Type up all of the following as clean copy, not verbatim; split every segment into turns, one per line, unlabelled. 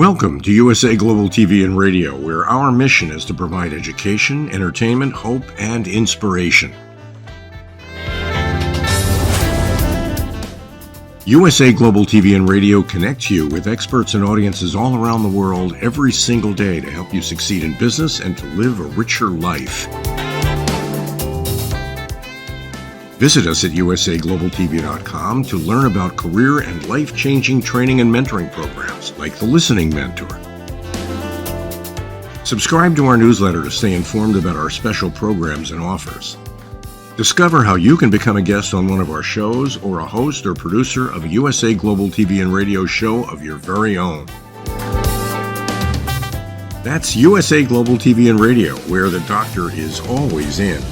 Welcome to USA Global TV and Radio, where our mission is to provide education, entertainment, hope, and inspiration. USA Global TV and Radio connects you with experts and audiences all around the world every single day to help you succeed in business and to live a richer life. Visit us at usaglobaltv.com to learn about career and life-changing training and mentoring programs like the Listening Mentor. Subscribe to our newsletter to stay informed about our special programs and offers. Discover how you can become a guest on one of our shows or a host or producer of a USA Global TV and Radio show of your very own. That's USA Global TV and Radio, where the doctor is always in.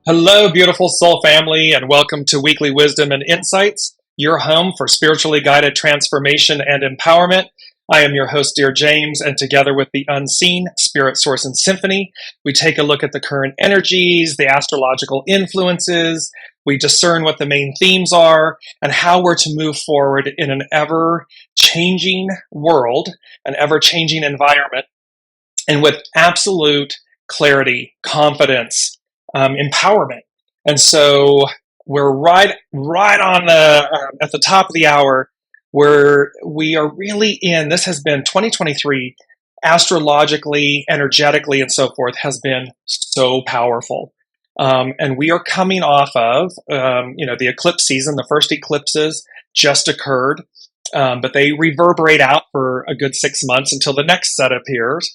Hello, beautiful soul family, and welcome to Weekly Wisdom and Insights, your home for spiritually guided transformation and empowerment. I am your host, Dearjames, and together with the unseen Spirit Source and Symphony, we take a look at the current energies, the astrological influences, we discern what the main themes are, and how we're to move forward in an ever-changing world, an ever-changing environment, and with absolute clarity, confidence, empowerment. And so we're right on at the top of the hour where we are really in. This has been 2023 astrologically, energetically, and so forth has been so powerful. And we are coming off of, the eclipse season. The first eclipses just occurred, but they reverberate out for a good 6 months until the next set appears.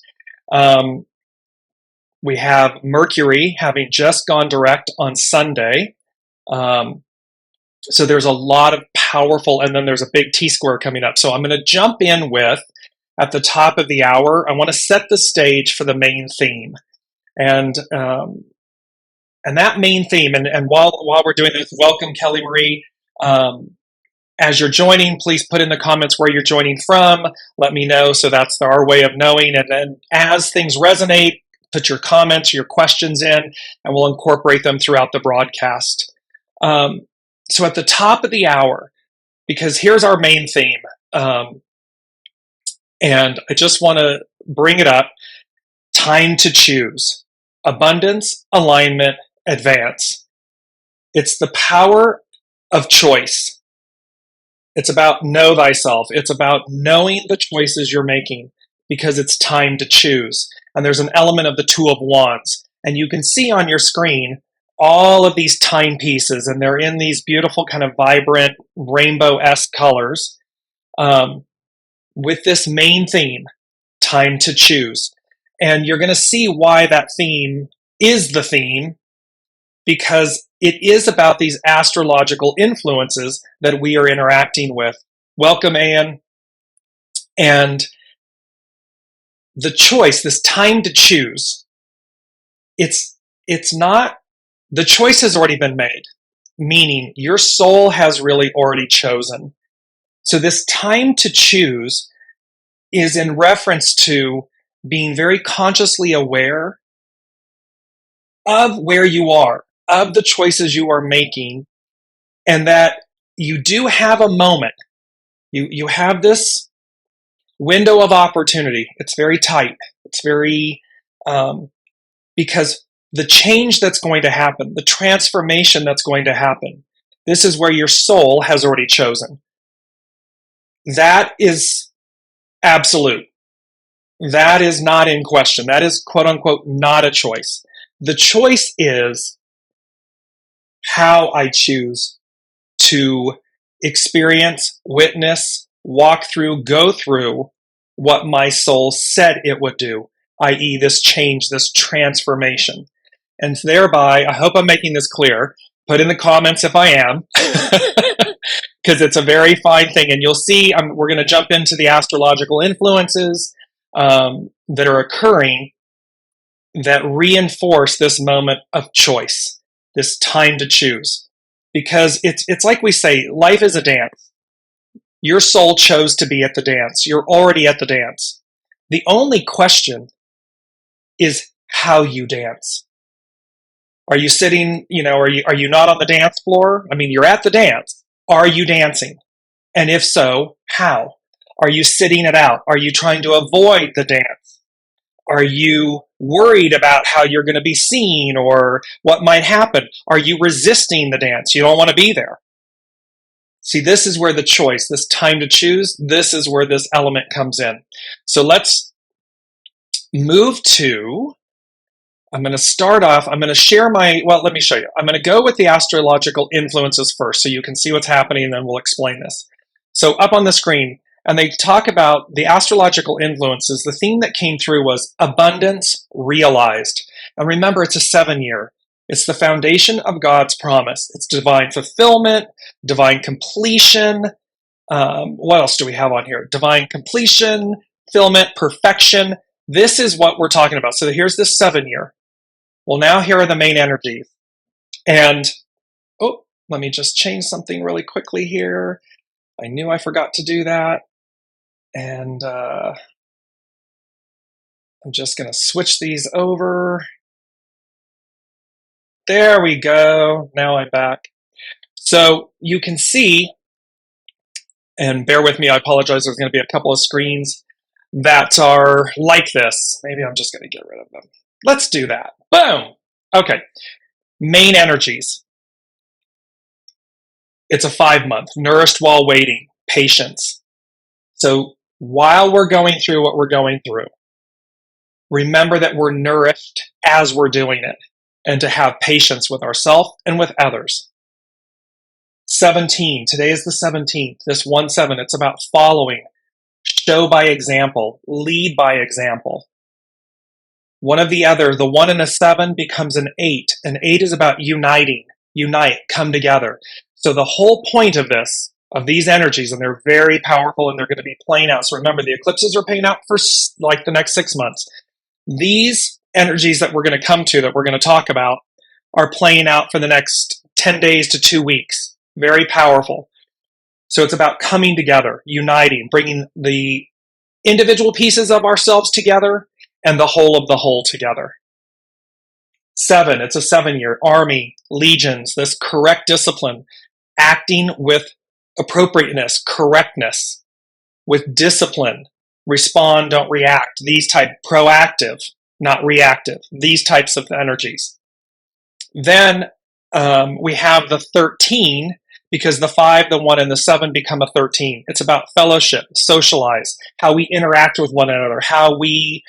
We have Mercury having just gone direct on Sunday. So there's a lot of powerful, and then there's a big T-square coming up. So I'm going to jump in with, at the top of the hour, I want to set the stage for the main theme. And that main theme, and while we're doing this, welcome, Kelly Marie. As you're joining, please put in the comments where you're joining from. Let me know, so that's our way of knowing. And then as things resonate, put your comments, your questions in, and we'll incorporate them throughout the broadcast. So at the top of the hour, because here's our main theme, and I just want to bring it up, time to choose. Abundance, alignment, advance. It's the power of choice. It's about know thyself. It's about knowing the choices you're making, because it's time to choose. And there's an element of the Two of Wands. And you can see on your screen all of these timepieces, and they're in these beautiful kind of vibrant rainbow-esque colors with this main theme, time to choose. And you're going to see why that theme is the theme, because it is about these astrological influences that we are interacting with. Welcome, Anne. And the choice, this time to choose, it's not, the choice has already been made, meaning your soul has really already chosen. So this time to choose is in reference to being very consciously aware of where you are, of the choices you are making, and that you do have a moment. You have this window of opportunity. It's very tight. It's very, because the change that's going to happen, the transformation that's going to happen, this is where your soul has already chosen. That is absolute. That is not in question. That is, quote unquote, not a choice. The choice is how I choose to experience, witness, walk through, go through what my soul said it would do. i.e. this change, this transformation. And thereby, I hope I'm making this clear. Put in the comments if I am, because it's a very fine thing. And you'll see we're going to jump into the astrological influences that are occurring that reinforce this moment of choice, this time to choose. Because it's like we say, life is a dance. Your soul chose to be at the dance. You're already at the dance. The only question is how you dance. Are you sitting, are you not on the dance floor? I mean, you're at the dance. Are you dancing? And if so, how? Are you sitting it out? Are you trying to avoid the dance? Are you worried about how you're going to be seen or what might happen? Are you resisting the dance? You don't want to be there. See, this is where the choice, this time to choose, this is where this element comes in. So let's move to, I'm going to start off, I'm going to share let me show you. I'm going to go with the astrological influences first so you can see what's happening and then we'll explain this. So up on the screen, and they talk about the astrological influences. The theme that came through was abundance realized. And remember, it's a 7-year. It's the foundation of God's promise. It's divine fulfillment, divine completion. What else do we have on here? Divine completion, fulfillment, perfection. This is what we're talking about. So here's this 7-year. Well, now here are the main energies. And, let me just change something really quickly here. I knew I forgot to do that. And I'm just going to switch these over. There we go. Now I'm back. So you can see, and bear with me, I apologize, there's going to be a couple of screens that are like this. Maybe I'm just going to get rid of them. Let's do that. Boom. Okay. Main energies. It's a 5-month. Nourished while waiting. Patience. So while we're going through what we're going through, remember that we're nourished as we're doing it and to have patience with ourselves and with others. 17. Today is the 17th. This 1-7. It's about following. Show by example. Lead by example. One of the other, the 1 and a 7 becomes an 8. An 8 is about uniting. Unite. Come together. So the whole point of this, of these energies, and they're very powerful and they're going to be playing out. So remember, the eclipses are playing out for like the next 6 months. These energies that we're going to come to, that we're going to talk about, are playing out for the next 10 days to 2 weeks. Very powerful. So it's about coming together, uniting, bringing the individual pieces of ourselves together and the whole together. 7, it's a 7-year. Army, legions, this correct discipline, acting with appropriateness, correctness, with discipline, respond, don't react, these type, proactive, not reactive, these types of energies. Then we have the 13, because the 5, the 1, and the 7 become a 13. It's about fellowship, socialize, how we interact with one another, how we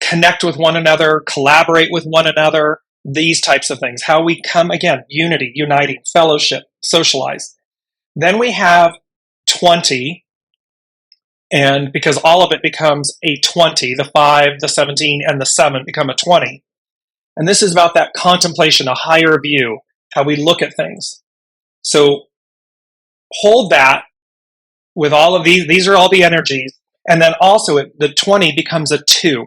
connect with one another, collaborate with one another, these types of things. How we come, again, unity, uniting, fellowship, socialize. Then we have 20, and because all of it becomes a 20, the 5, the 17, and the 7 become a 20. And this is about that contemplation, a higher view, how we look at things. So hold that with all of these. These are all the energies. And then also the 20 becomes a 2.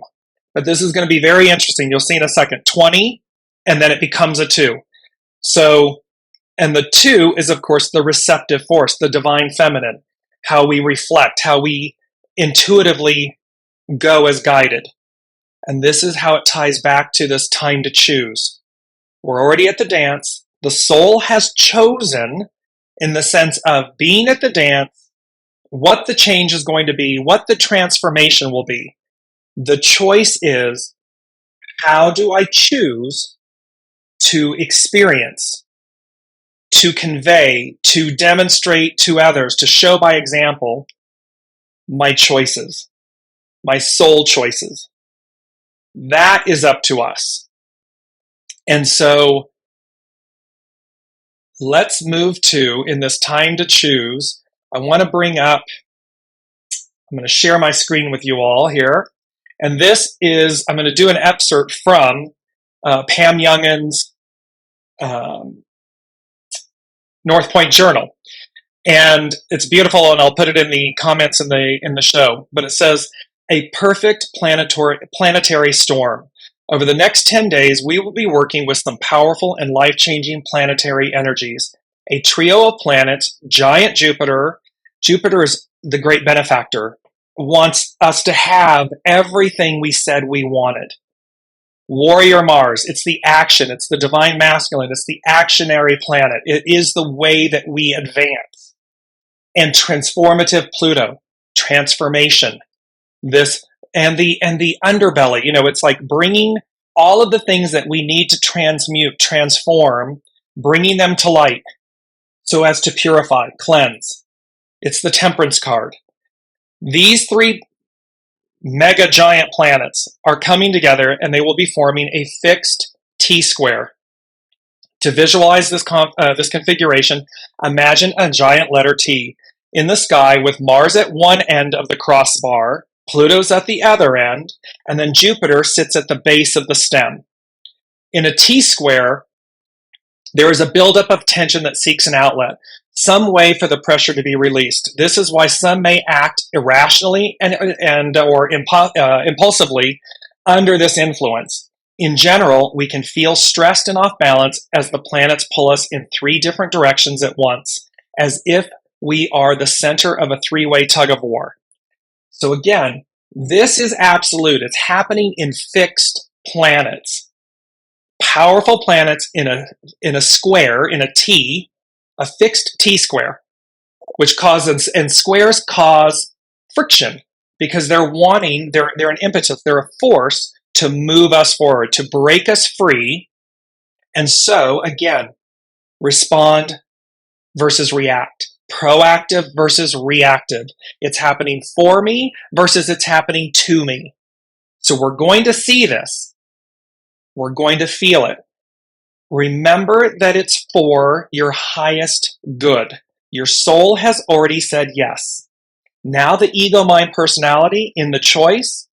But this is going to be very interesting. You'll see in a second. 20, and then it becomes a 2. So, and the 2 is, of course, the receptive force, the divine feminine, how we reflect, how we intuitively go as guided. And this is how it ties back to this time to choose. We're already at the dance. The soul has chosen, in the sense of being at the dance, what the change is going to be, what the transformation will be. The choice is, how do I choose to experience, to convey, to demonstrate to others, to show by example my choices, my soul choices. That is up to us. And so let's move to, in this time to choose, I want to bring up, I'm going to share my screen with you all here. And this is, I'm going to do an excerpt from Pam Youngin's North Point Journal. And it's beautiful, and I'll put it in the comments in the show. But it says, a perfect planetary storm. Over the next 10 days, we will be working with some powerful and life-changing planetary energies. A trio of planets, giant Jupiter is the great benefactor, wants us to have everything we said we wanted. Warrior Mars, it's the action, it's the divine masculine, it's the actionary planet. It is the way that we advance. And transformative Pluto, transformation. This and the underbelly, it's like bringing all of the things that we need to transmute, transform, bringing them to light so as to purify, cleanse. It's the Temperance card. These three mega giant planets are coming together, and they will be forming a fixed T-square. To visualize this configuration, imagine a giant letter T in the sky with Mars at one end of the crossbar, Pluto's at the other end, and then Jupiter sits at the base of the stem. In a T-square, there is a buildup of tension that seeks an outlet, some way for the pressure to be released. This is why some may act irrationally or impulsively under this influence. In general, we can feel stressed and off balance as the planets pull us in three different directions at once, as if we are the center of a three-way tug of war. So again, this is absolute. It's happening in fixed planets. Powerful planets in a square, in a T, a fixed T-square, which causes, and squares cause friction because they're an impetus, they're a force to move us forward, to break us free. And so, again, respond versus react. Proactive versus reactive. It's happening for me versus it's happening to me. So we're going to see this. We're going to feel it. Remember that it's for your highest good. Your soul has already said yes. Now the ego, mind, personality in the choice.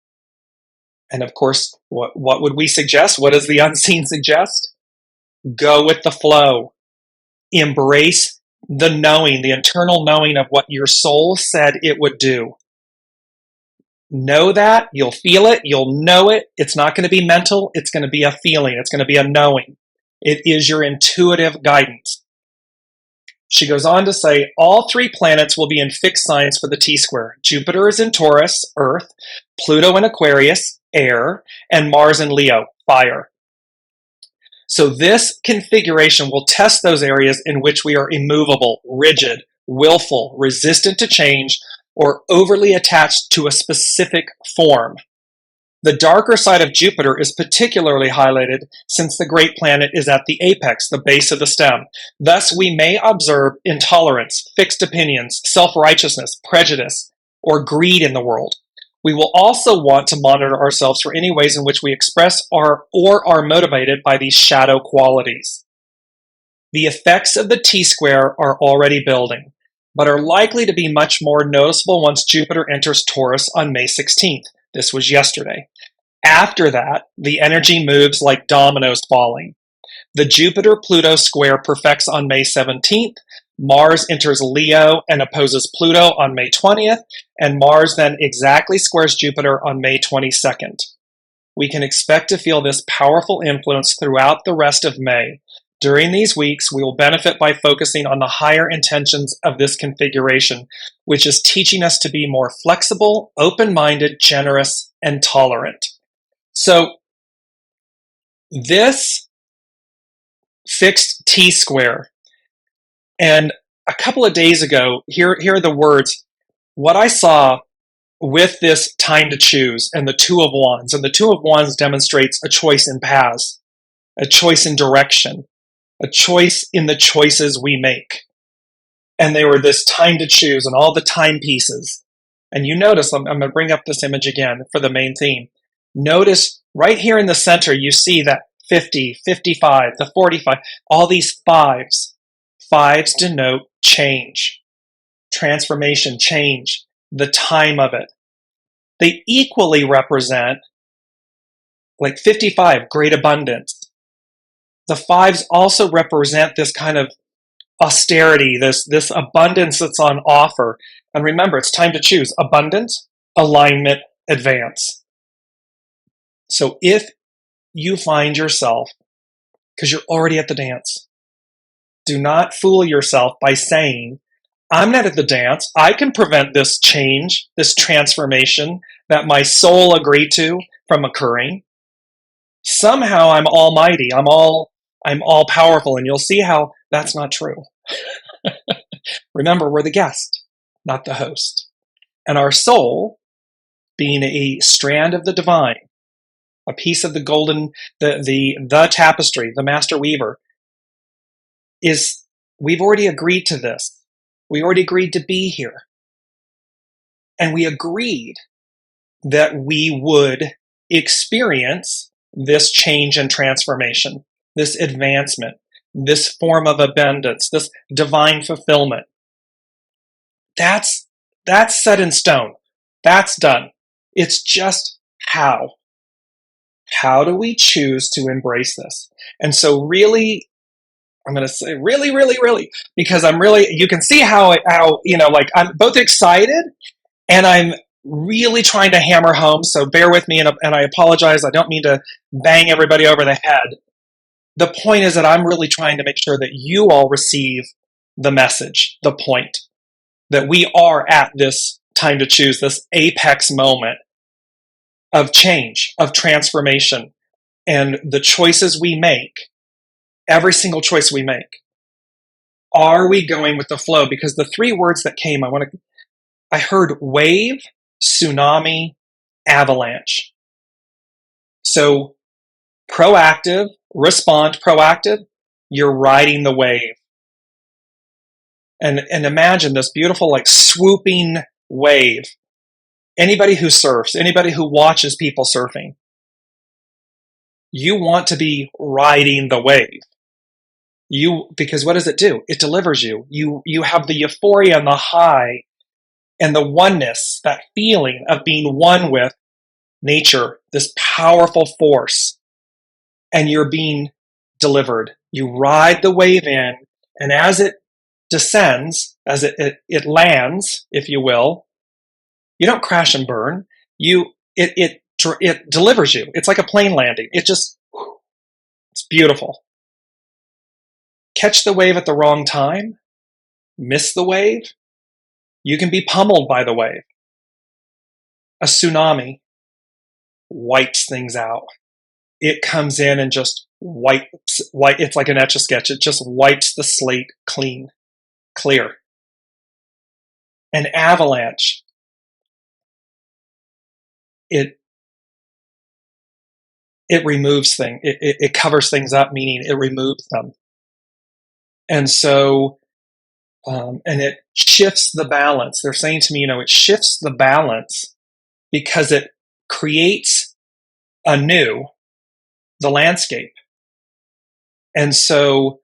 And of course, what would we suggest? What does the unseen suggest? Go with the flow. Embrace the knowing, the internal knowing of what your soul said it would do. Know that, you'll feel it, you'll know it. It's not going to be mental, it's going to be a feeling, it's going to be a knowing. It is your intuitive guidance. She goes on to say, all three planets will be in fixed signs for the T-square. Jupiter is in Taurus, Earth, Pluto in Aquarius, air, and Mars in Leo, fire. So this configuration will test those areas in which we are immovable, rigid, willful, resistant to change, or overly attached to a specific form. The darker side of Jupiter is particularly highlighted since the great planet is at the apex, the base of the stem. Thus, we may observe intolerance, fixed opinions, self-righteousness, prejudice, or greed in the world. We will also want to monitor ourselves for any ways in which we express or are motivated by these shadow qualities. The effects of the T-square are already building, but are likely to be much more noticeable once Jupiter enters Taurus on May 16th. This was yesterday. After that, the energy moves like dominoes falling. The Jupiter-Pluto square perfects on May 17th. Mars enters Leo and opposes Pluto on May 20th, and Mars then exactly squares Jupiter on May 22nd. We can expect to feel this powerful influence throughout the rest of May. During these weeks, we will benefit by focusing on the higher intentions of this configuration, which is teaching us to be more flexible, open-minded, generous, and tolerant. So, this fixed T-square, and a couple of days ago, here are the words. What I saw with this time to choose and the Two of Wands, and the Two of Wands demonstrates a choice in paths, a choice in direction, a choice in the choices we make. And they were this time to choose and all the timepieces. And you notice, I'm going to bring up this image again for the main theme. Notice right here in the center, you see that 50, 55, the 45, all these fives. Fives denote change, transformation, change, the time of it. they equally represent like 55, great abundance. The fives also represent this kind of austerity, this abundance that's on offer. And remember, it's time to choose abundance, alignment, advance. So if you find yourself, because you're already at the dance, do not fool yourself by saying, I'm not at the dance. I can prevent this change, this transformation that my soul agreed to from occurring. Somehow I'm almighty. I'm all powerful. And you'll see how that's not true. Remember, we're the guest, not the host. And our soul, being a strand of the divine, a piece of the golden, the tapestry, the master weaver, we've already agreed to this. We already agreed to be here. And we agreed that we would experience this change and transformation, this advancement, this form of abundance, this divine fulfillment. That's set in stone. That's done. It's just how. How do we choose to embrace this? And so really, I'm going to say really, really, really, because you can see how, like I'm both excited and I'm really trying to hammer home. So bear with me. And I apologize. I don't mean to bang everybody over the head. The point is that I'm really trying to make sure that you all receive the message, the point, that we are at this time to choose, this apex moment of change, of transformation, and the choices we make, every single choice we make. Are we going with the flow? Because the three words that came, I heard wave, tsunami, avalanche. So proactive, respond proactive, you're riding the wave. And imagine this beautiful, like swooping wave. Anybody who surfs, anybody who watches people surfing, you want to be riding the wave. Because what does it do? It delivers you. You have the euphoria and the high and the oneness, that feeling of being one with nature, this powerful force, and you're being delivered. You ride the wave in, and as it descends, as it lands, if you will, you don't crash and burn. It delivers you. It's like a plane landing. It's beautiful. Catch the wave at the wrong time, miss the wave, you can be pummeled by the wave. A tsunami wipes things out. It comes in and just wipes, it's like an Etch-a-Sketch. It just wipes the slate clear. An avalanche, it removes things. It covers things up, meaning it removes them. And so, and it shifts the balance. They're saying to me, it shifts the balance because it creates anew the landscape. And so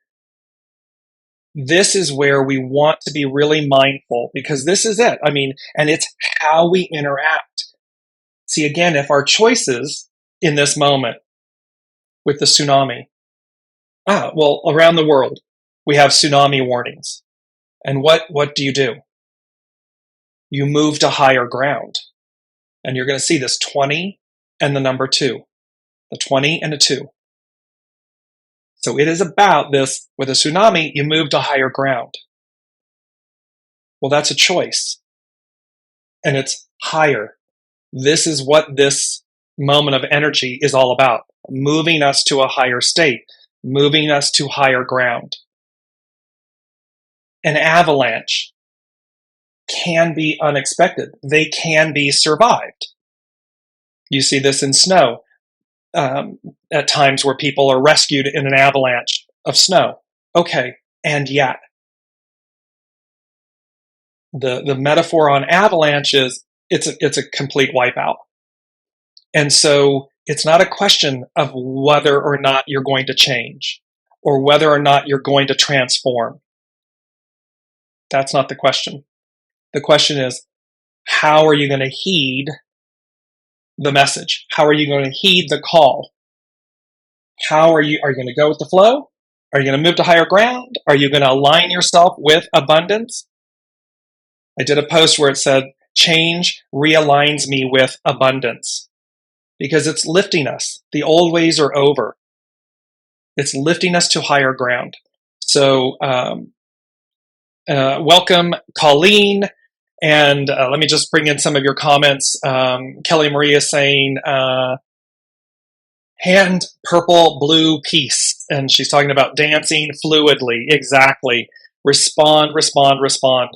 this is where we want to be really mindful, because this is it. And it's how we interact. See, again, if our choices in this moment with the tsunami, around the world, we have tsunami warnings. And what do? You move to higher ground. And you're going to see this 20 and the number 2. The 20 and the 2. So it is about this, with a tsunami, you move to higher ground. Well, that's a choice. And it's higher. This is what this moment of energy is all about. Moving us to a higher state. Moving us to higher ground. An avalanche can be unexpected. They can be survived. You see this in snow. At times where people are rescued in an avalanche of snow. Okay, and yet the metaphor on avalanche is it's a complete wipeout. And so it's not a question of whether or not you're going to change or whether or not you're going to transform. That's not the question. The question is, how are you going to heed the message? How are you going to heed the call? How are you going to go with the flow? Are you going to move to higher ground? Are you going to align yourself with abundance? I did a post where it said, change realigns me with abundance, because it's lifting us. The old ways are over. It's lifting us to higher ground. So welcome, Colleen. And let me just bring in some of your comments. Kelly Marie is saying, hand, purple, blue, peace. And she's talking about dancing fluidly. Exactly. Respond, respond, respond.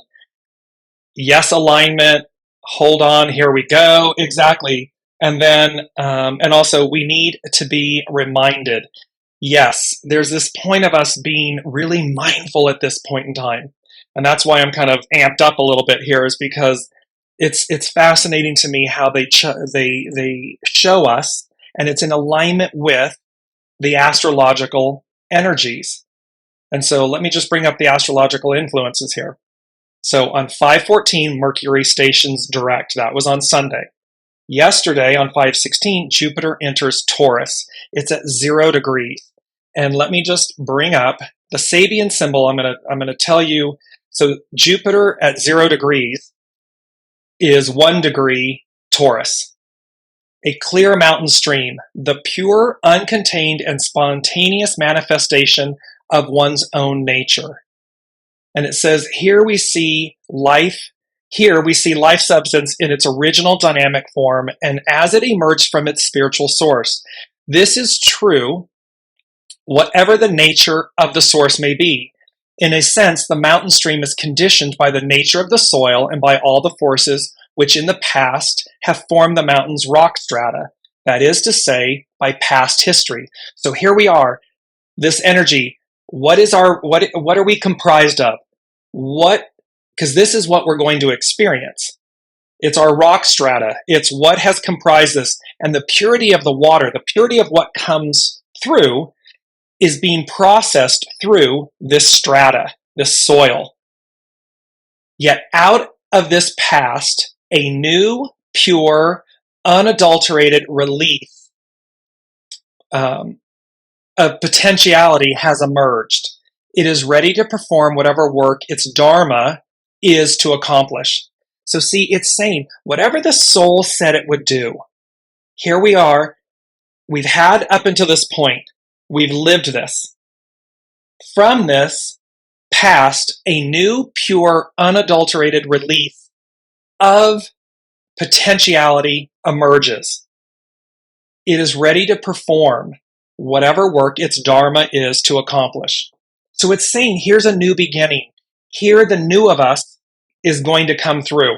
Yes, alignment. Hold on. Here we go. Exactly. And then, and also, we need to be reminded. Yes, there's this point of us being really mindful at this point in time. And that's why I'm kind of amped up a little bit here, is because it's fascinating to me how they show us, and it's in alignment with the astrological energies. And so let me just bring up the astrological influences here. So on 5/14, Mercury stations direct. That was on Sunday. Yesterday on 5/16, Jupiter enters Taurus. It's at 0 degrees. And let me just bring up the Sabian symbol. I'm gonna tell you. So Jupiter at 0 degrees is 1 degree Taurus. A clear mountain stream, the pure, uncontained, and spontaneous manifestation of one's own nature. And it says, here we see life substance in its original dynamic form and as it emerged from its spiritual source. This is true, whatever the nature of the source may be. In a sense, the mountain stream is conditioned by the nature of the soil and by all the forces which in the past have formed the mountain's rock strata. That is to say, by past history. So here we are, this energy. What are we comprised of? Because this is what we're going to experience. It's our rock strata. It's what has comprised this. And the purity of the water, the purity of what comes through, is being processed through this strata, this soil. Yet out of this past, a new, pure, unadulterated release of potentiality has emerged. It is ready to perform whatever work its dharma is to accomplish. So see, it's saying whatever the soul said it would do. Here we are. We've had up until this point. We've lived this. From this past, a new, pure, unadulterated release of potentiality emerges. It is ready to perform whatever work its dharma is to accomplish. So it's saying, here's a new beginning. Here, the new of us is going to come through,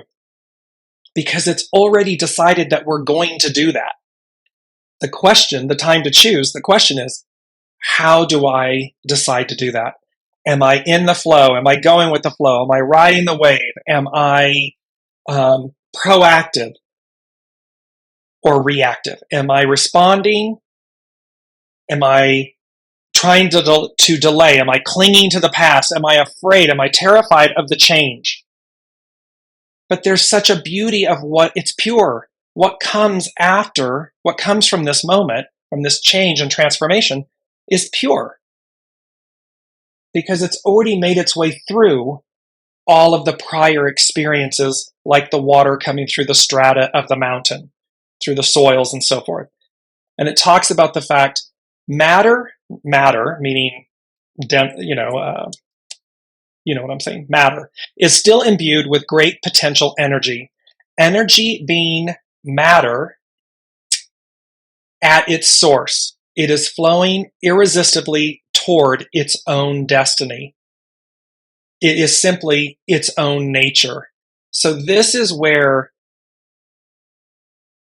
because it's already decided that we're going to do that. The question, the time to choose, the question is, how do I decide to do that? Am I in the flow? Am I going with the flow? Am I riding the wave? Am I proactive or reactive? Am I responding? Am I trying to delay? Am I clinging to the past? Am I afraid? Am I terrified of the change? But there's such a beauty of it's pure. What comes after, what comes from this moment, from this change and transformation, is pure. Because it's already made its way through all of the prior experiences, like the water coming through the strata of the mountain, through the soils and so forth. And it talks about the fact matter, meaning, you know what I'm saying, matter, is still imbued with great potential energy. Energy being matter at its source. It is flowing irresistibly toward its own destiny. It is simply its own nature. So this is where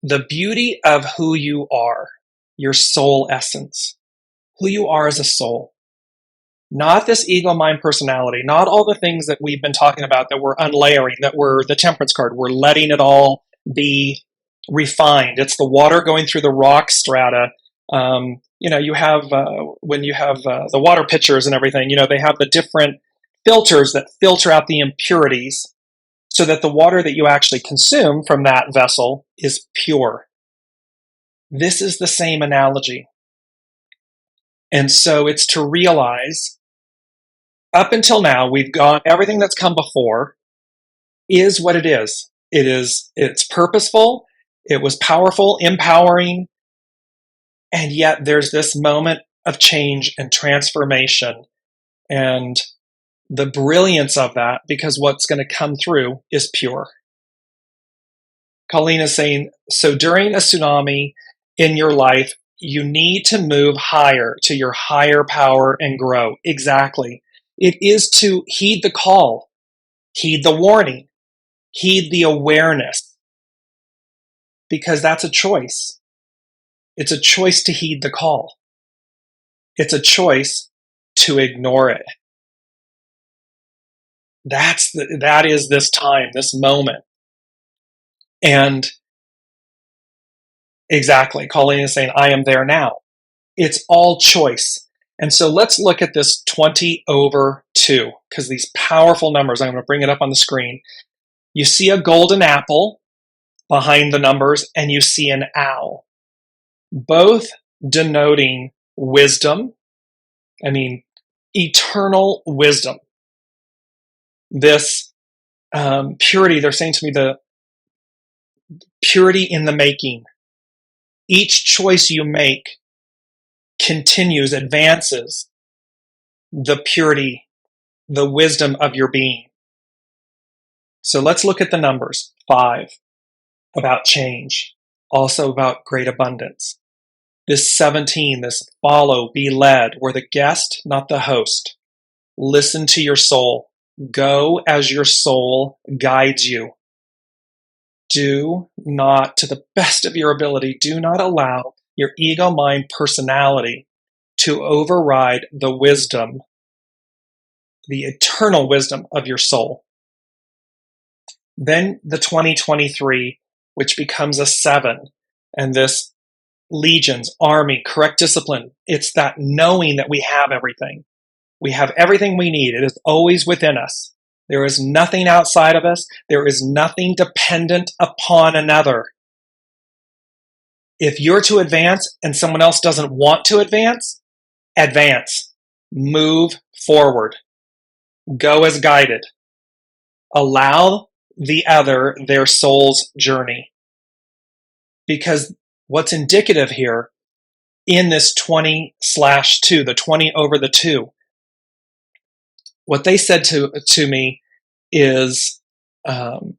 the beauty of who you are, your soul essence, who you are as a soul, not this ego, mind, personality, not all the things that we've been talking about that we're unlayering, that we're the temperance card, we're letting it all be refined. It's the water going through the rock strata. You have, when you have the water pitchers and everything, they have the different filters that filter out the impurities so that the water that you actually consume from that vessel is pure. This is the same analogy. And so it's to realize, up until now, we've gone, everything that's come before is what it is. It's purposeful, it was powerful, empowering, and yet there's this moment of change and transformation. And the brilliance of that, because what's going to come through is pure. Colleen is saying, so during a tsunami in your life, you need to move higher to your higher power and grow. Exactly. It is to heed the call, heed the warning, heed the awareness, because that's a choice. It's a choice to heed the call. It's a choice to ignore it. That is this time, this moment. And exactly, Colleen is saying, I am there now. It's all choice. And so let's look at this 20/2, because these powerful numbers, I'm going to bring it up on the screen. You see a golden apple behind the numbers, and you see an owl, both denoting wisdom. I mean, eternal wisdom. This purity, they're saying to me, the purity in the making. Each choice you make continues, advances the purity, the wisdom of your being. So let's look at the numbers. 5, about change, also about great abundance. This 17, this follow, be led, we're the guest, not the host. Listen to your soul. Go as your soul guides you. Do not, to the best of your ability, do not allow your ego, mind, personality to override the wisdom, the eternal wisdom of your soul. Then the 2023, which becomes a 7, and this legions, army, correct discipline. It's that knowing that we have everything. We have everything we need. It is always within us. There is nothing outside of us. There is nothing dependent upon another. If you're to advance and someone else doesn't want to advance, advance. Move forward. Go as guided. Allow the other their soul's journey. Because what's indicative here in this 20/2, the 20/2, what they said to me is, it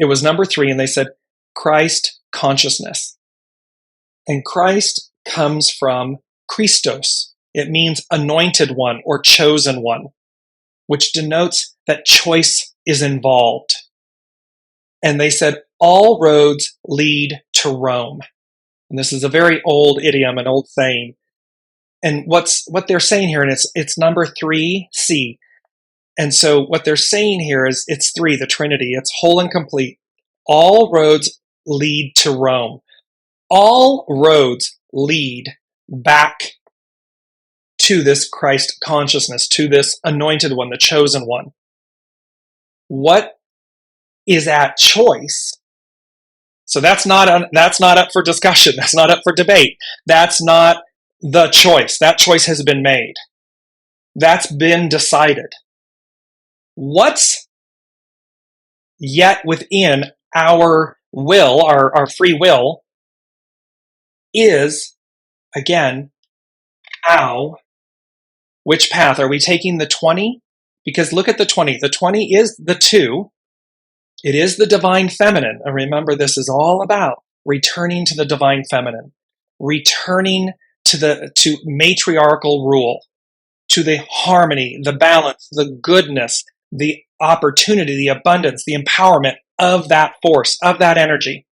was number 3, and they said, Christ consciousness. And Christ comes from Christos. It means anointed one or chosen one, which denotes that choice is involved. And they said, all roads lead to Rome. And this is a very old idiom, an old saying. And what they're saying here, and it's number 3C. And so what they're saying here is it's 3, the Trinity. It's whole and complete. All roads lead to Rome. All roads lead back to this Christ consciousness, to this anointed one, the chosen one. What is at choice? So that's not up for discussion. That's not up for debate. That's not the choice. That choice has been made. That's been decided. What's yet within our will, our free will, is, again, which path? Are we taking the 20? Because look at the 20. The 20 is the 2. It is the divine feminine. And remember, this is all about returning to the divine feminine, returning to matriarchal rule, to the harmony, the balance, the goodness, the opportunity, the abundance, the empowerment of that force, of that energy.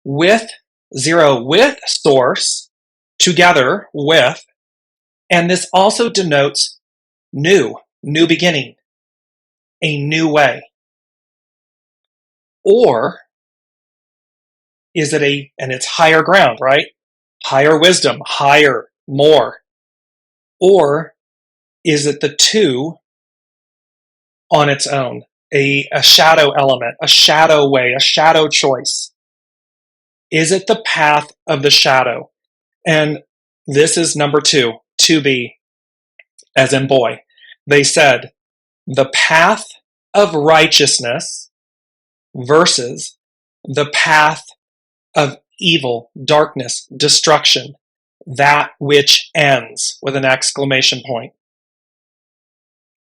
With 0, with source, together with, and this also denotes new beginning, a new way. Or is it and it's higher ground, right? Higher wisdom, higher, more. Or is it the 2 on its own, a shadow element, a shadow way, a shadow choice? Is it the path of the shadow? And this is number 2, to be, as in boy. They said, the path of righteousness versus the path of evil, darkness, destruction, that which ends, with an exclamation point.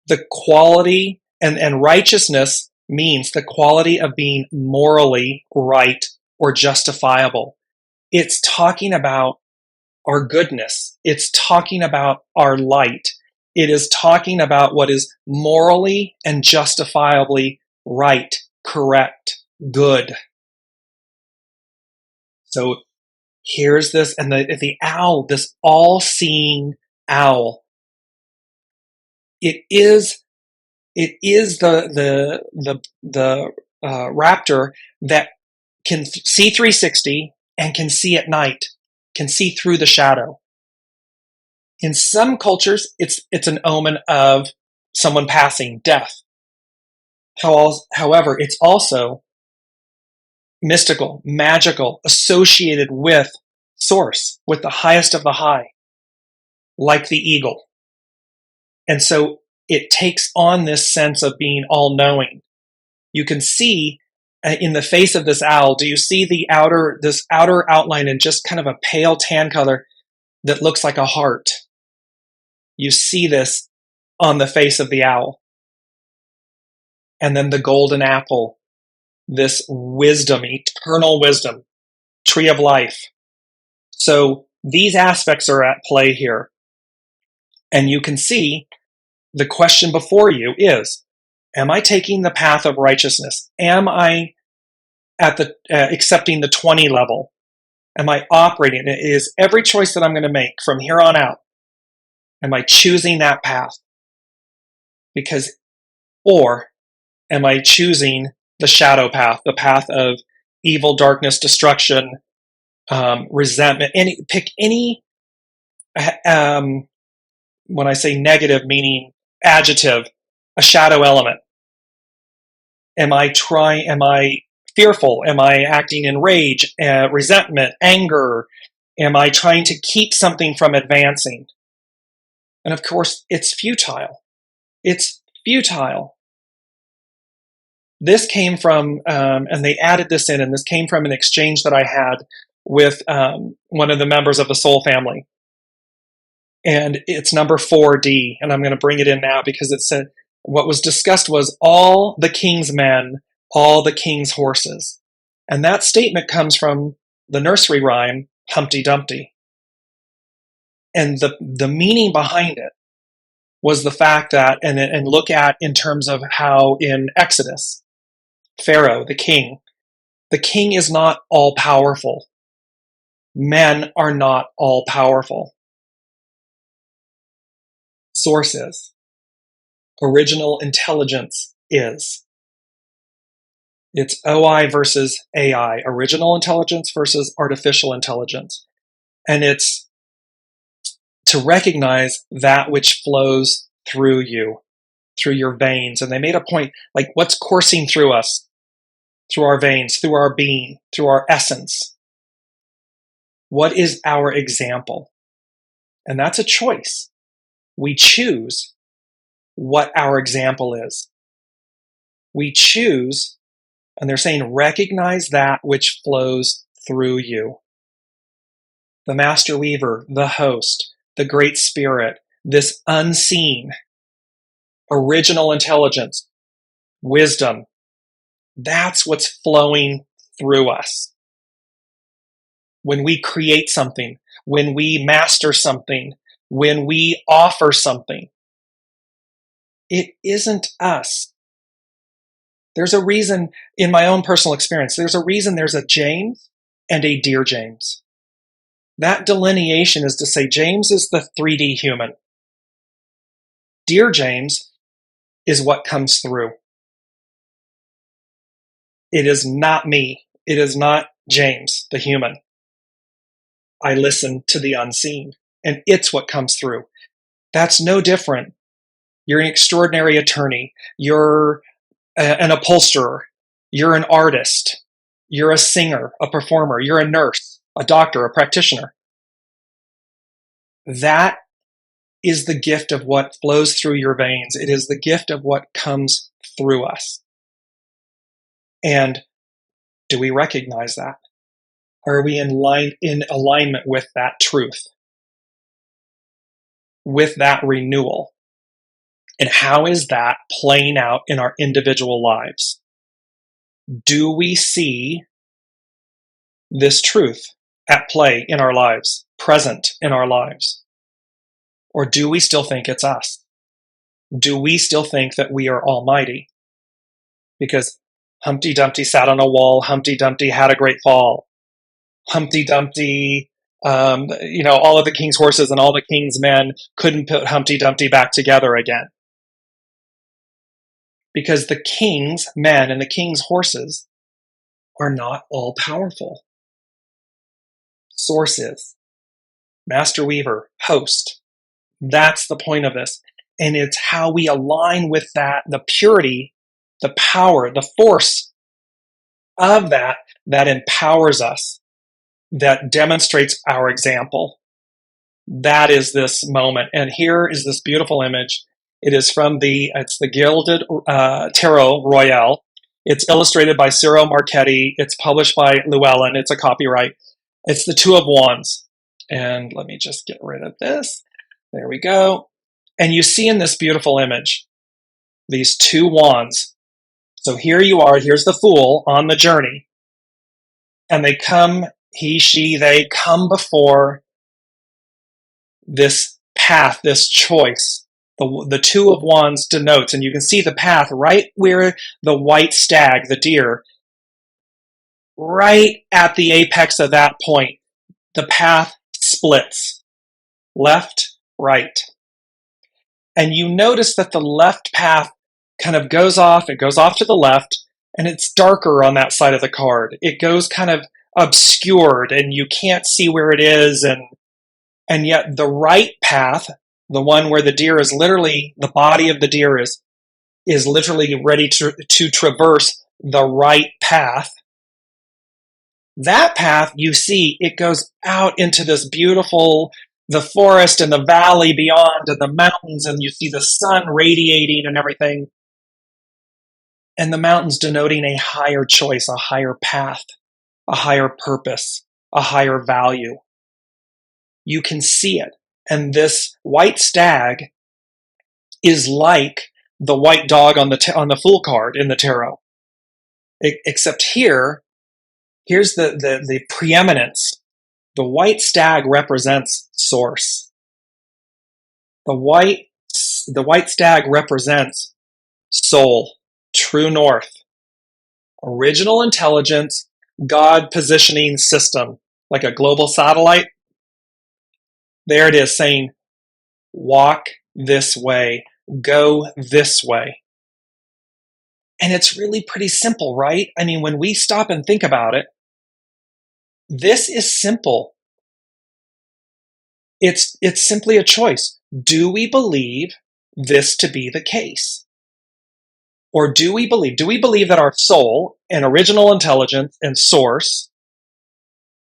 The quality, and righteousness means the quality of being morally right or justifiable. It's talking about our goodness. It's talking about our light. It is talking about what is morally and justifiably right, correct, good. So here's this, and the owl, this all-seeing owl. It is the raptor that can see 360 and can see at night, can see through the shadow. In some cultures, it's an omen of someone passing, death. However, it's also mystical, magical, associated with source, with the highest of the high, like the eagle. And so it takes on this sense of being all-knowing. You can see in the face of this owl, do you see this outer outline in just kind of a pale tan color that looks like a heart? You see this on the face of the owl. And then the golden apple, this wisdom, eternal wisdom, tree of life. So these aspects are at play here. And you can see the question before you is, am I taking the path of righteousness? Am I at the accepting the 20 level? Am I operating? Is every choice that I'm going to make from here on out, am I choosing that path? Or am I choosing the shadow path, the path of evil, darkness, destruction, resentment? Pick any, when I say negative, meaning adjective, a shadow element. Am I fearful? Am I acting in rage, resentment, anger? Am I trying to keep something from advancing? And of course, it's futile. It's futile. This came from, and they added this in, and this came from an exchange that I had with one of the members of the Soul family. And it's number 4D, and I'm going to bring it in now because it said, what was discussed was all the king's men, all the king's horses. And that statement comes from the nursery rhyme, Humpty Dumpty. And the meaning behind it was the fact that, and look at in terms of how in Exodus, Pharaoh, the king is not all powerful. Men are not all powerful. Source is. Original intelligence is. It's OI versus AI, original intelligence versus artificial intelligence. And it's to recognize that which flows through you, through your veins. And they made a point, like what's coursing through us, through our veins, through our being, through our essence. What is our example? And that's a choice. We choose what our example is. We choose, and they're saying, recognize that which flows through you. The master weaver, the host, the great spirit, this unseen, original intelligence, wisdom, that's what's flowing through us. When we create something, when we master something, when we offer something, it isn't us. There's a reason, in my own personal experience, there's a reason there's a James and a Dearjames. That delineation is to say James is the 3D human. Dearjames is what comes through. It is not me. It is not James, the human. I listen to the unseen, and it's what comes through. That's no different. You're an extraordinary attorney. You're an upholsterer. You're an artist. You're a singer, a performer, you're a nurse, a doctor, a practitioner. That is the gift of what flows through your veins. It is the gift of what comes through us. And do we recognize that? Are we in alignment with that truth? With that renewal? And how is that playing out in our individual lives? Do we see this truth at play in our lives, present in our lives? Or do we still think it's us? Do we still think that we are almighty? Because Humpty Dumpty sat on a wall, Humpty Dumpty had a great fall. Humpty Dumpty, all of the king's horses and all the king's men couldn't put Humpty Dumpty back together again. Because the king's men and the king's horses are not all powerful. Source is. Master Weaver, host. That's the point of this. And it's how we align with that, the purity, the power, the force of that empowers us, that demonstrates our example. That is this moment. And here is this beautiful image. It is from it's the Gilded Tarot Royale. It's illustrated by Ciro Marchetti. It's published by Llewellyn. It's a copyright. It's the Two of Wands. And let me just get rid of this. There we go. And you see in this beautiful image, these two wands. So here you are, here's the Fool on the journey. And they come, he, she, they come before this path, this choice. The Two of Wands denotes, and you can see the path right where the white stag, the deer, right at the apex of that point, the path splits. Left, right. And you notice that the left path kind of goes off, it goes off to the left, and it's darker on that side of the card. It goes kind of obscured, and you can't see where it is, and yet the right path, the one where the deer is literally, the body of the deer is literally ready to traverse the right path. That path, you see, it goes out into this beautiful, the forest and the valley beyond and the mountains, and you see the sun radiating and everything. And the mountains denoting a higher choice, a higher path, a higher purpose, a higher value. You can see it. And this white stag is like the white dog on the Fool card in the tarot. Except here's the preeminence. The white stag represents source. The white stag represents soul, true north, original intelligence, God positioning system, like a global satellite. There it is saying, walk this way, go this way. And it's really pretty simple, right? I mean, when we stop and think about it, this is simple. It's simply a choice. Do we believe this to be the case? Or do we believe that our soul and original intelligence and source,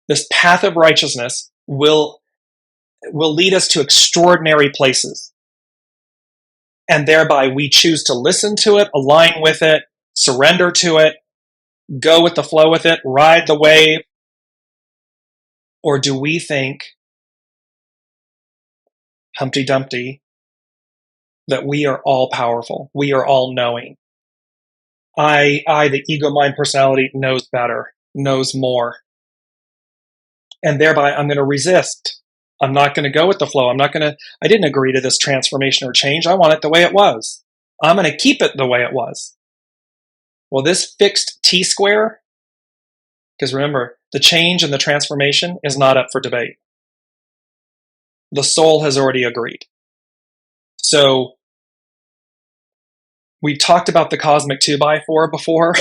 this path of righteousness, will lead us to extraordinary places? And thereby we choose to listen to it, align with it, surrender to it, go with the flow with it, ride the wave? Or do we think, Humpty Dumpty, that we are all powerful, we are all knowing? I, the ego mind personality, knows better, knows more. And thereby I'm going to resist. I'm not going to go with the flow. I didn't agree to this transformation or change. I want it the way it was. I'm going to keep it the way it was. Well, this fixed T-square, because remember, the change and the transformation is not up for debate. The soul has already agreed. So we talked about the cosmic 2x4 before,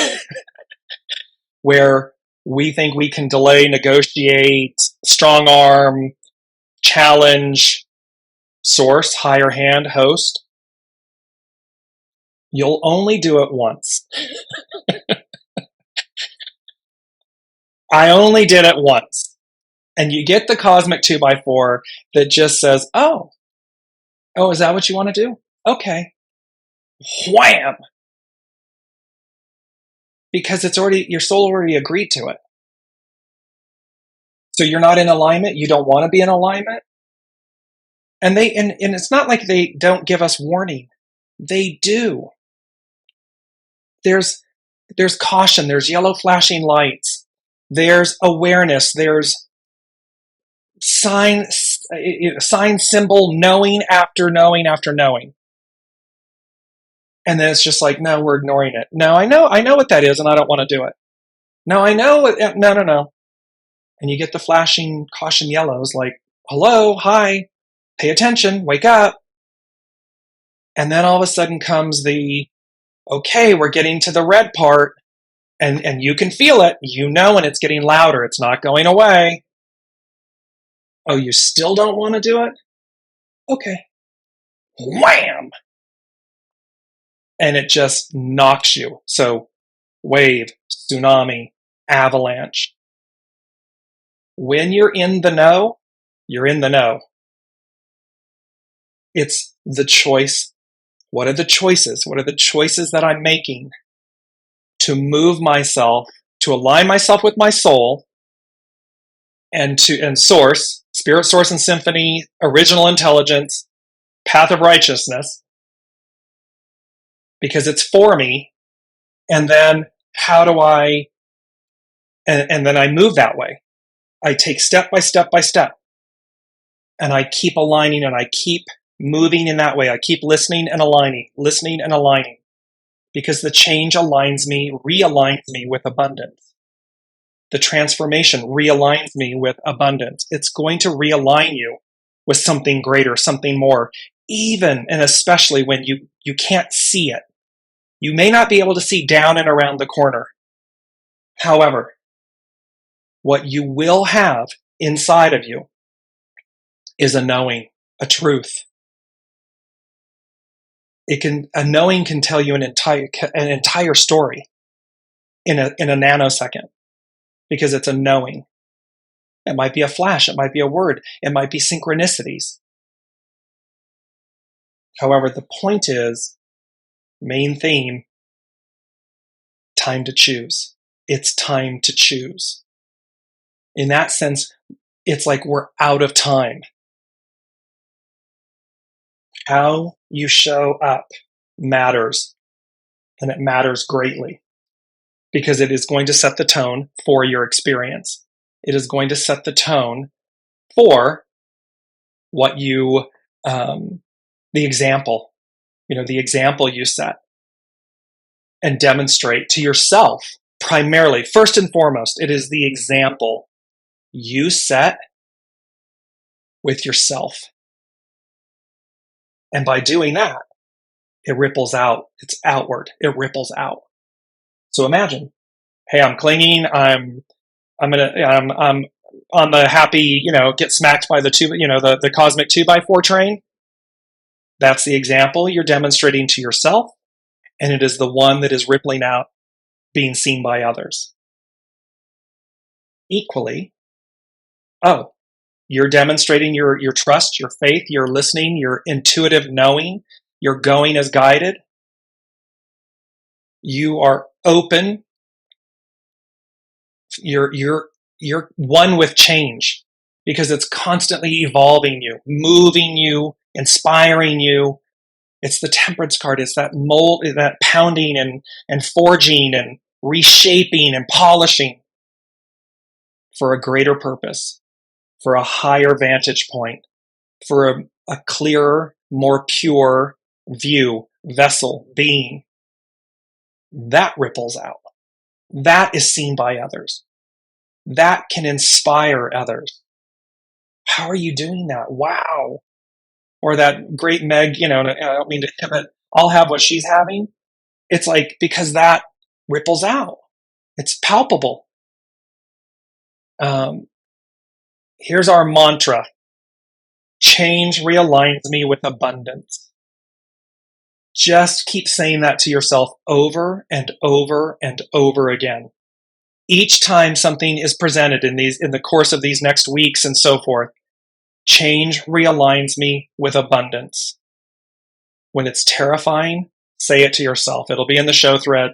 where we think we can delay, negotiate, strong arm, challenge, source, higher hand, host. You'll only do it once. I only did it once. And you get the cosmic 2x4 that just says, oh, is that what you want to do? Okay. Wham! Because your soul already agreed to it. So you're not in alignment. You don't want to be in alignment. And it's not like they don't give us warning. They do. There's caution. There's yellow flashing lights. There's awareness. There's sign, symbol, knowing after knowing after knowing. And then it's just like, no, we're ignoring it. No, I know what that is, and I don't want to do it. No, I know it. No. And you get the flashing caution yellows like, hello, hi, pay attention, wake up. And then all of a sudden comes the, okay, we're getting to the red part, and you can feel it, and it's getting louder. It's not going away. Oh, you still don't want to do it? Okay. Wham! And it just knocks you. So wave, tsunami, avalanche. When you're in the know, you're in the know. It's the choice. What are the choices? What are the choices that I'm making to move myself, to align myself with my soul and source, spirit, source, and symphony, original intelligence, path of righteousness, because it's for me. And then how do I, and then I move that way. I take step by step by step, and I keep aligning, and I keep moving in that way. I keep listening and aligning, because the change realigns me with abundance. The transformation realigns me with abundance. It's going to realign you with something greater, something more, even and especially when you can't see it. You may not be able to see down and around the corner. However, what you will have inside of you is a knowing, a truth. A knowing can tell you an entire story in a nanosecond, because it's a knowing. It might be a flash, it might be a word, it might be synchronicities. However, the point is, main theme, time to choose. It's time to choose. In that sense, it's like we're out of time. How you show up matters, and it matters greatly, because it is going to set the tone for your experience. It is going to set the tone for what you, the example you set and demonstrate to yourself. Primarily, first and foremost, it is the example you set with yourself. And by doing that, it ripples out. It's outward. It ripples out. So imagine, hey, I'm clinging. I'm on the happy, get smacked by the cosmic 2x4 train. That's the example you're demonstrating to yourself, and it is the one that is rippling out, being seen by others. Equally, you're demonstrating your trust, your faith, your listening, your intuitive knowing, your going as guided. You are open. You're one with change, because it's constantly evolving you, moving you, inspiring you. It's the temperance card. It's that mold, that pounding and forging and reshaping and polishing for a greater purpose, for a higher vantage point, for a clearer, more pure view, vessel, being. That ripples out. That is seen by others. That can inspire others. How are you doing that? Wow. Or that great Meg, I don't mean to, but I'll have what she's having. It's like, because that ripples out. It's palpable. Here's our mantra. Change realigns me with abundance. Just keep saying that to yourself over and over and over again. Each time something is presented in the course of these next weeks and so forth, change realigns me with abundance. When it's terrifying, say it to yourself. It'll be in the show thread.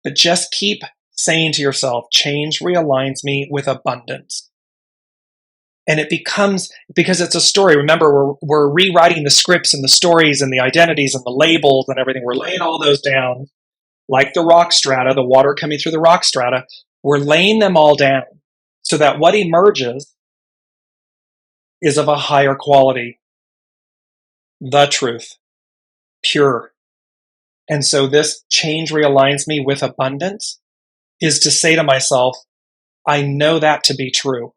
But just keep saying to yourself, change realigns me with abundance. And it becomes, because it's a story, remember, we're rewriting the scripts and the stories and the identities and the labels and everything. We're laying all those down, like the rock strata, the water coming through the rock strata. We're laying them all down so that what emerges is of a higher quality, the truth, pure. And so this change realigns me with abundance is to say to myself, I know that to be true.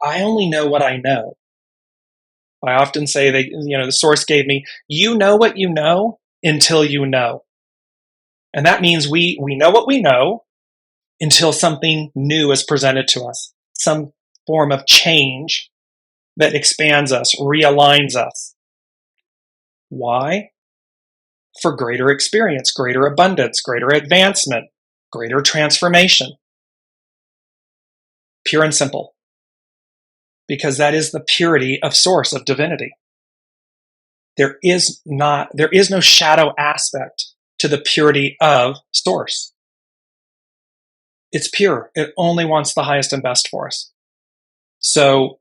I only know what I know. I often say that, the source gave me, you know what you know until you know. And that means we know what we know until something new is presented to us, some form of change that expands us, realigns us. Why? For greater experience, greater abundance, greater advancement, greater transformation. Pure and simple. Because that is the purity of source, of divinity. There is no shadow aspect to the purity of source. It's pure. It only wants the highest and best for us. So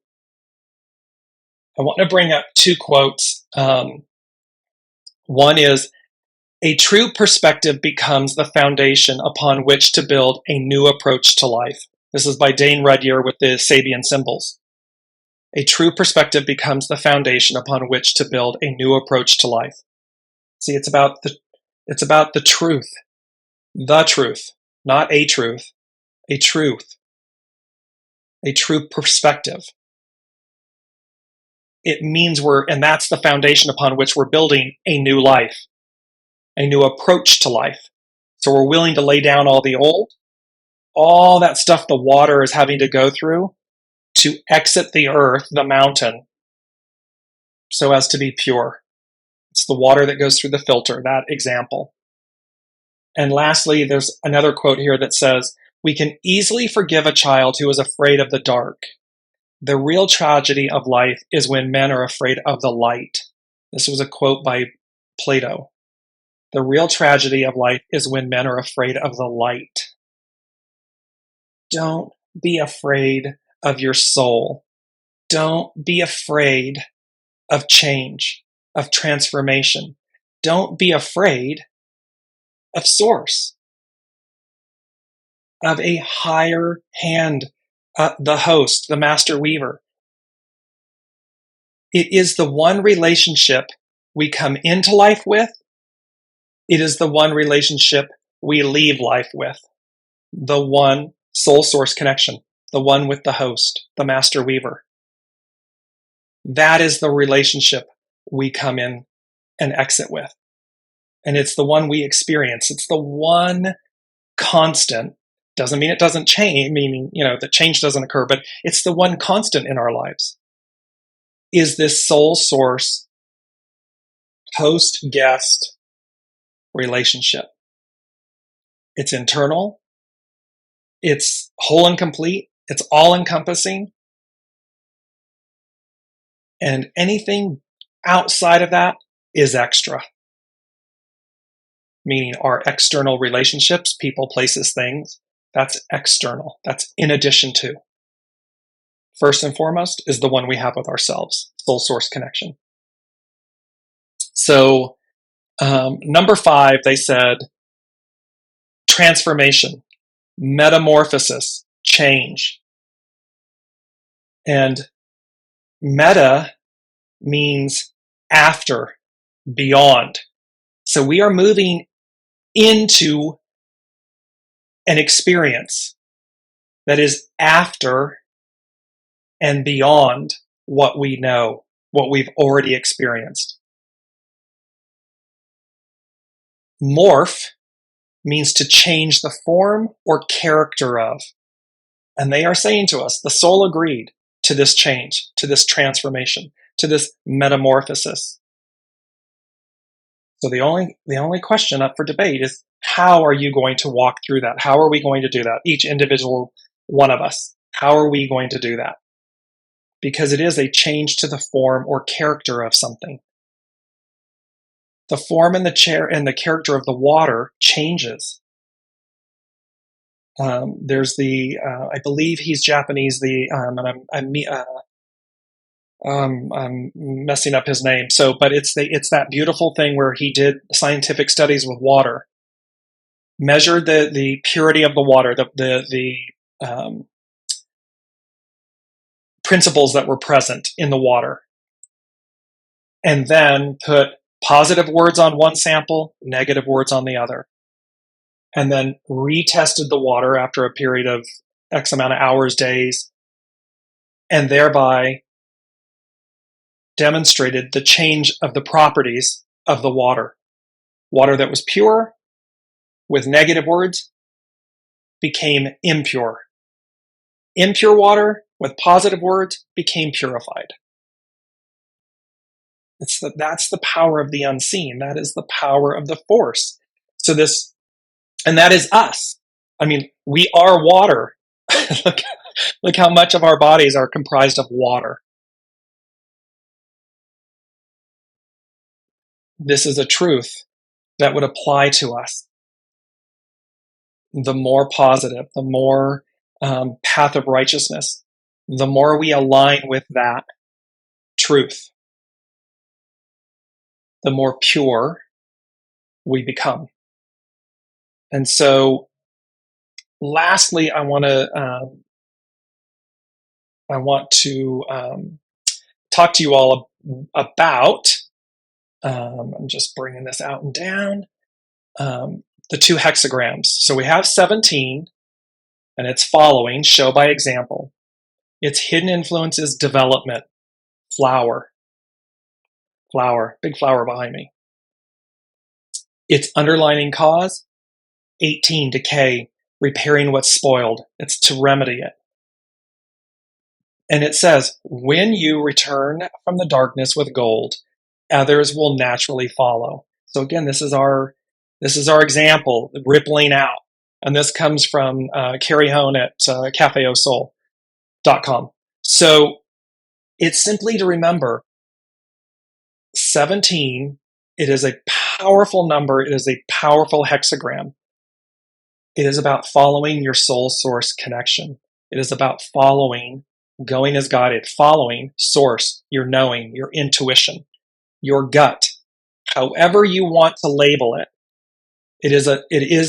I want to bring up two quotes. One is, a true perspective becomes the foundation upon which to build a new approach to life. This is by Dane Rudhyar with the SABIAN symbols. A true perspective becomes the foundation upon which to build a new approach to life. See, it's about the truth, not a truth, a true perspective. It means and that's the foundation upon which we're building a new life, a new approach to life. So we're willing to lay down all the old, all that stuff the water is having to go through to exit the earth, the mountain, so as to be pure. It's the water that goes through the filter, that example. And lastly, there's another quote here that says, we can easily forgive a child who is afraid of the dark. The real tragedy of life is when men are afraid of the light. This was a quote by Plato. The real tragedy of life is when men are afraid of the light. Don't be afraid of your soul. Don't be afraid of change, of transformation. Don't be afraid of source, of a higher hand, the host, the master weaver. It is the one relationship we come into life with. It is the one relationship we leave life with. The one soul source connection, the one with the host, the master weaver. That is the relationship we come in and exit with. And it's the one we experience. It's the one constant. Doesn't mean it doesn't change, meaning, that change doesn't occur, but it's the one constant in our lives. Is this soul source host-guest relationship. It's internal. It's whole and complete. It's all-encompassing. And anything outside of that is extra. Meaning our external relationships, people, places, things, that's external. That's in addition to. First and foremost is the one we have with ourselves, soul source connection. So, number 5, they said, transformation, metamorphosis, change. And meta means after, beyond. So we are moving into an experience that is after and beyond what we know, what we've already experienced. Morph means to change the form or character of. And they are saying to us, the soul agreed to this change, to this transformation, to this metamorphosis. So the only question up for debate is, how are you going to walk through that? How are we going to do that? Each individual one of us. How are we going to do that? Because it is a change to the form or character of something. The form and the character of the water changes. There's I believe he's Japanese. I'm messing up his name. But it's that beautiful thing where he did scientific studies with water, measured the purity of the water, the principles that were present in the water, and then put positive words on one sample, negative words on the other, and then retested the water after a period of X amount of hours, days, and thereby demonstrated the change of the properties of the water. Water that was pure with negative words became impure. Impure water with positive words became purified. That's the power of the unseen. That is the power of the force. And that is us. I mean, we are water. Look how much of our bodies are comprised of water. This is a truth that would apply to us. The more positive, the more path of righteousness, the more we align with that truth, the more pure we become. And so, lastly, I want to talk to you all about. I'm just bringing this out and down. The 2 hexagrams. So we have 17, and it's following, show by example. Its hidden influence is development, flower, big flower behind me. Its underlining cause, 18, decay, repairing what's spoiled. It's to remedy it. And it says, when you return from the darkness with gold, others will naturally follow. So again, this is our example, rippling out. And this comes from Carrie Hone at cafeosoul.com. So it's simply to remember 17, it is a powerful number. It is a powerful hexagram. It is about following your soul source connection. It is about following, going as guided, following source, your knowing, your intuition, your gut, however you want to label it. It is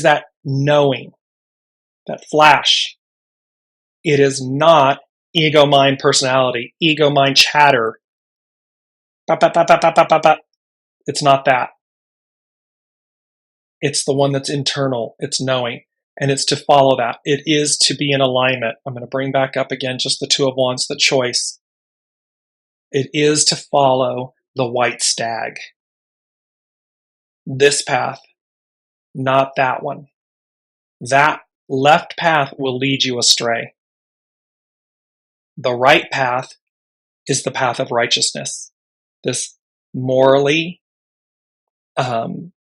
that knowing, that flash. It is not ego, mind, personality, ego, mind, chatter. It's not that. It's the one that's internal. It's knowing. And it's to follow that. It is to be in alignment. I'm going to bring back up again just the 2 of Wands, the choice. It is to follow the white stag. This path, not that one. That left path will lead you astray. The right path is the path of righteousness. This morally right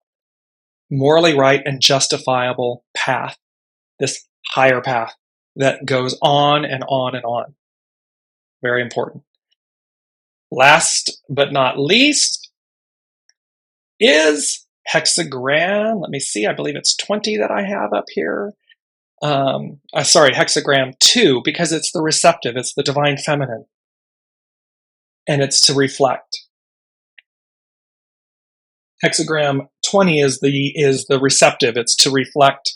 and justifiable path. This higher path that goes on and on and on. Very important. Last but not least is hexagram. Let me see. I believe it's 20 that I have up here. Hexagram 2, because it's the receptive. It's the divine feminine. And it's to reflect. Hexagram 20 is the receptive. It's to reflect.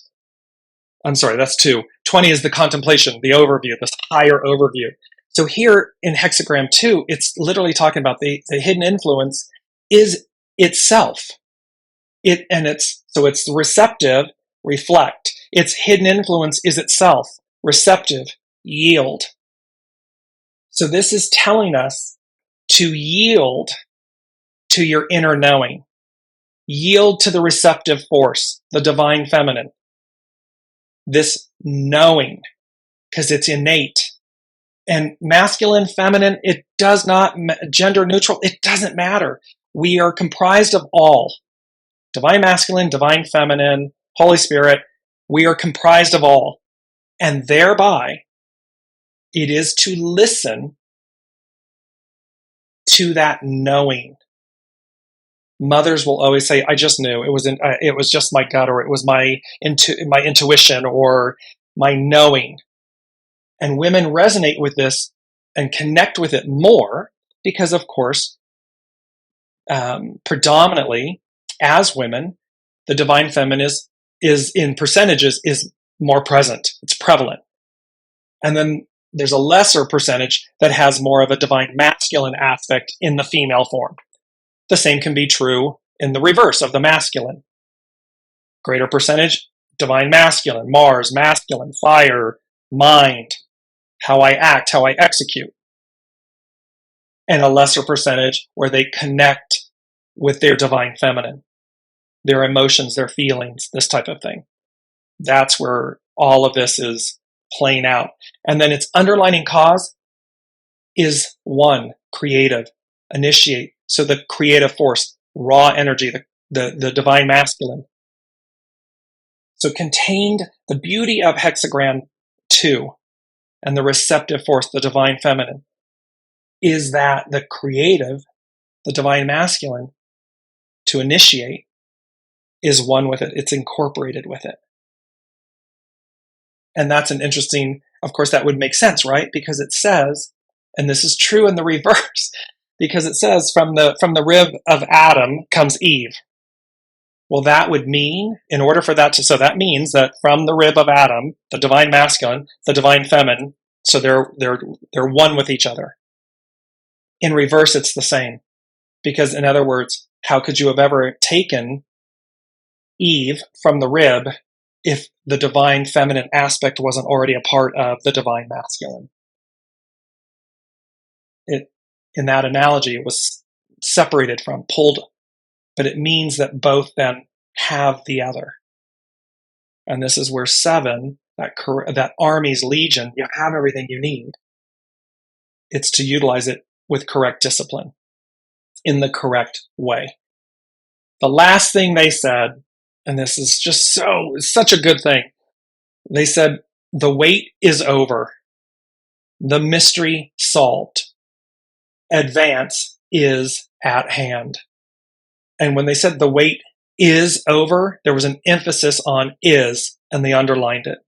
I'm sorry, that's 2. 20 is the contemplation, the overview, this higher overview. So here in hexagram 2, it's literally talking about the hidden influence is itself. It's the receptive, reflect. Its hidden influence is itself, receptive, yield. So this is telling us to yield to your inner knowing. Yield to the receptive force, the divine feminine. This knowing, because it's innate. And masculine, feminine, it does not, gender neutral, it doesn't matter. We are comprised of all. divine masculine, divine feminine, Holy Spirit. We are comprised of all. And thereby, it is to listen to that knowing. Mothers will always say, I just knew. It was just my gut, or it was my intuition, or my knowing. And women resonate with this and connect with it more because, of course, predominantly as women, the divine feminine is in percentages is more present. It's prevalent. And then there's a lesser percentage that has more of a divine masculine aspect in the female form. The same can be true in the reverse of the masculine. Greater percentage, divine masculine, Mars, masculine, fire, mind, how I act, how I execute. And a lesser percentage where they connect with their divine feminine, their emotions, their feelings, this type of thing. That's where all of this is playing out. And then its underlining cause is one, creative, initiate. So the creative force, raw energy, the divine masculine. So contained the beauty of hexagram 2 and the receptive force, the divine feminine, is that the creative, the divine masculine, to initiate, is one with it. It's incorporated with it. And that's an interesting, of course, that would make sense, right? Because it says, and this is true in the reverse, because it says from the rib of Adam comes Eve. Well, that would mean, in order for that to, so that means that from the rib of Adam, the divine masculine, the divine feminine, so they're one with each other. In reverse, it's the same. Because in other words, how could you have ever taken Eve from the rib if the divine feminine aspect wasn't already a part of the divine masculine? In that analogy, it was separated from, pulled, but it means that both then have the other. And this is where 7, that army's legion, you have everything you need. It's to utilize it with correct discipline, in the correct way. The last thing they said, and this is just such a good thing, they said, the wait is over. The mystery solved. Advance is at hand. And when they said the wait is over, there was an emphasis on is, and they underlined it.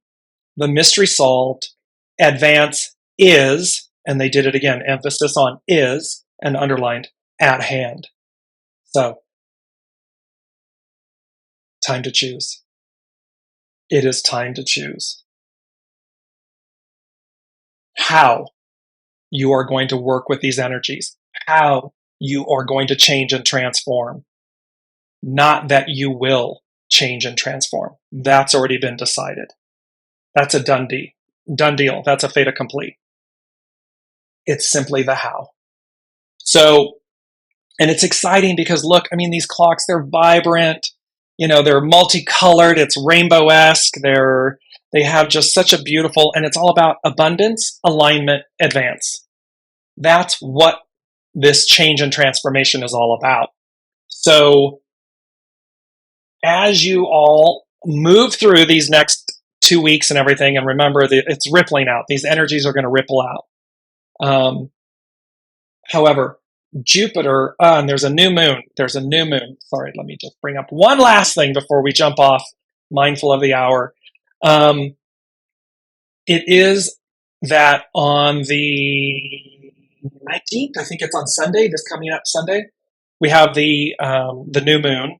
The mystery solved. Advance is, and they did it again, emphasis on is, and underlined at hand. So, time to choose. It is time to choose. How you are going to work with these energies, how you are going to change and transform. Not that you will change and transform. That's already been decided. That's a done deal. That's a fait accompli. It's simply the how. So, and it's exciting because look, I mean, these clocks, they're vibrant, they're multicolored, it's rainbow-esque, they have just such a beautiful, and it's all about abundance, alignment, advance. That's what this change and transformation is all about. So, as you all move through these next 2 weeks and everything, and remember, it's rippling out. These energies are going to ripple out. However, Jupiter, and there's a new moon. Sorry, let me just bring up one last thing before we jump off, mindful of the hour. It is that on the 19th, I think it's on Sunday, this coming up Sunday, we have the new moon.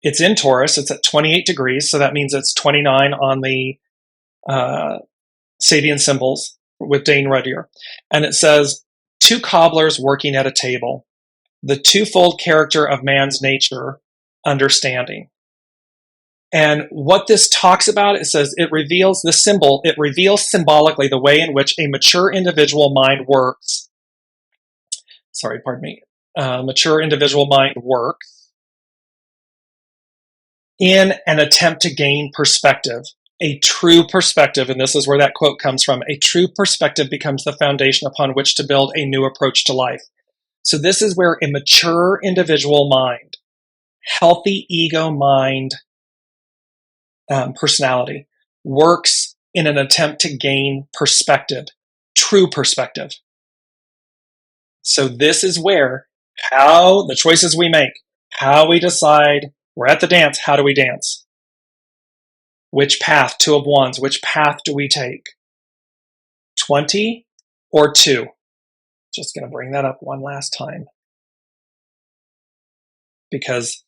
It's in Taurus. It's at 28 degrees, so that means it's 29 on the Sabian symbols with Dane Ruddier. And it says, 2 cobblers working at a table, the twofold character of man's nature, understanding. And what this talks about, it says it reveals symbolically the way in which a mature individual mind works. Mature individual mind works in an attempt to gain perspective. A true perspective, and this is where that quote comes from, a true perspective becomes the foundation upon which to build a new approach to life. So this is where a mature individual mind healthy ego mind personality works in an attempt to gain perspective, true perspective. So this is where how the choices we make, how we decide, we're at the dance, how do we dance? Which path, 2 of Wands, which path do we take? 20 or 2? Just going to bring that up one last time. Because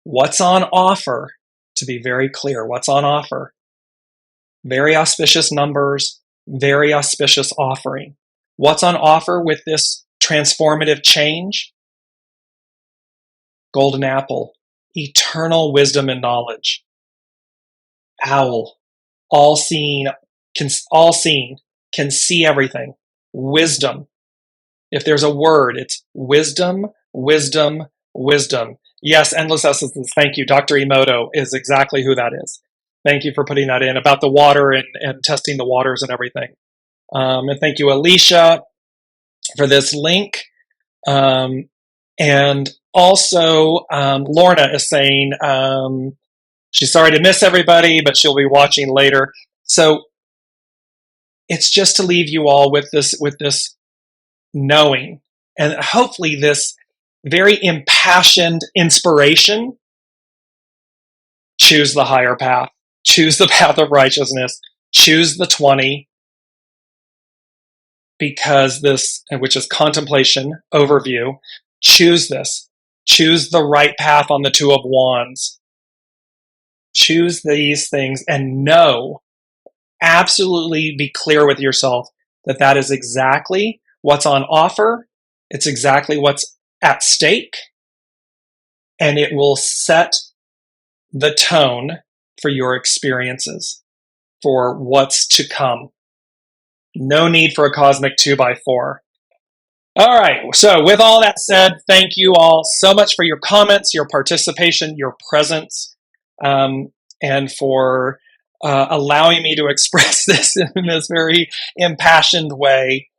what's on offer, to be very clear, what's on offer? Very auspicious numbers, very auspicious offering. What's on offer with this transformative change? Golden apple, eternal wisdom and knowledge. Owl, all-seeing, can see everything. Wisdom. If there's a word, it's wisdom, wisdom, wisdom. Yes, endless essence. Thank you. Dr. Emoto is exactly who that is. Thank you for putting that in about the water and testing the waters and everything. And thank you, Alicia, for this link. And also, Lorna is saying she's sorry to miss everybody, but she'll be watching later. So it's just to leave you all with this knowing, and hopefully this very impassioned inspiration. Choose the higher path. Choose the path of righteousness. Choose the 20, because this, which is contemplation, overview, choose this. Choose the right path on the 2 of Wands. Choose these things and know, absolutely be clear with yourself that that is exactly what's on offer. It's exactly what's at stake. And it will set the tone for your experiences, for what's to come. No need for a cosmic 2x4. All right. So with all that said, thank you all so much for your comments, your participation, your presence, and for allowing me to express this in this very impassioned way.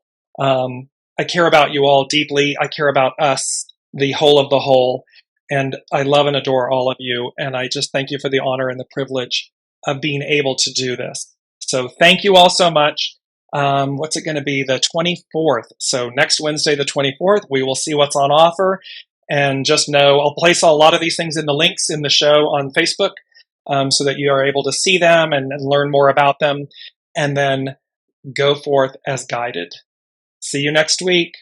I care about you all deeply. I care about us, the whole of the whole. And I love and adore all of you. And I just thank you for the honor and the privilege of being able to do this. So thank you all so much. What's it going to be? The 24th. So next Wednesday, the 24th, we will see what's on offer. And just know, I'll place a lot of these things in the links in the show on Facebook, so that you are able to see them and learn more about them. And then go forth as guided. See you next week.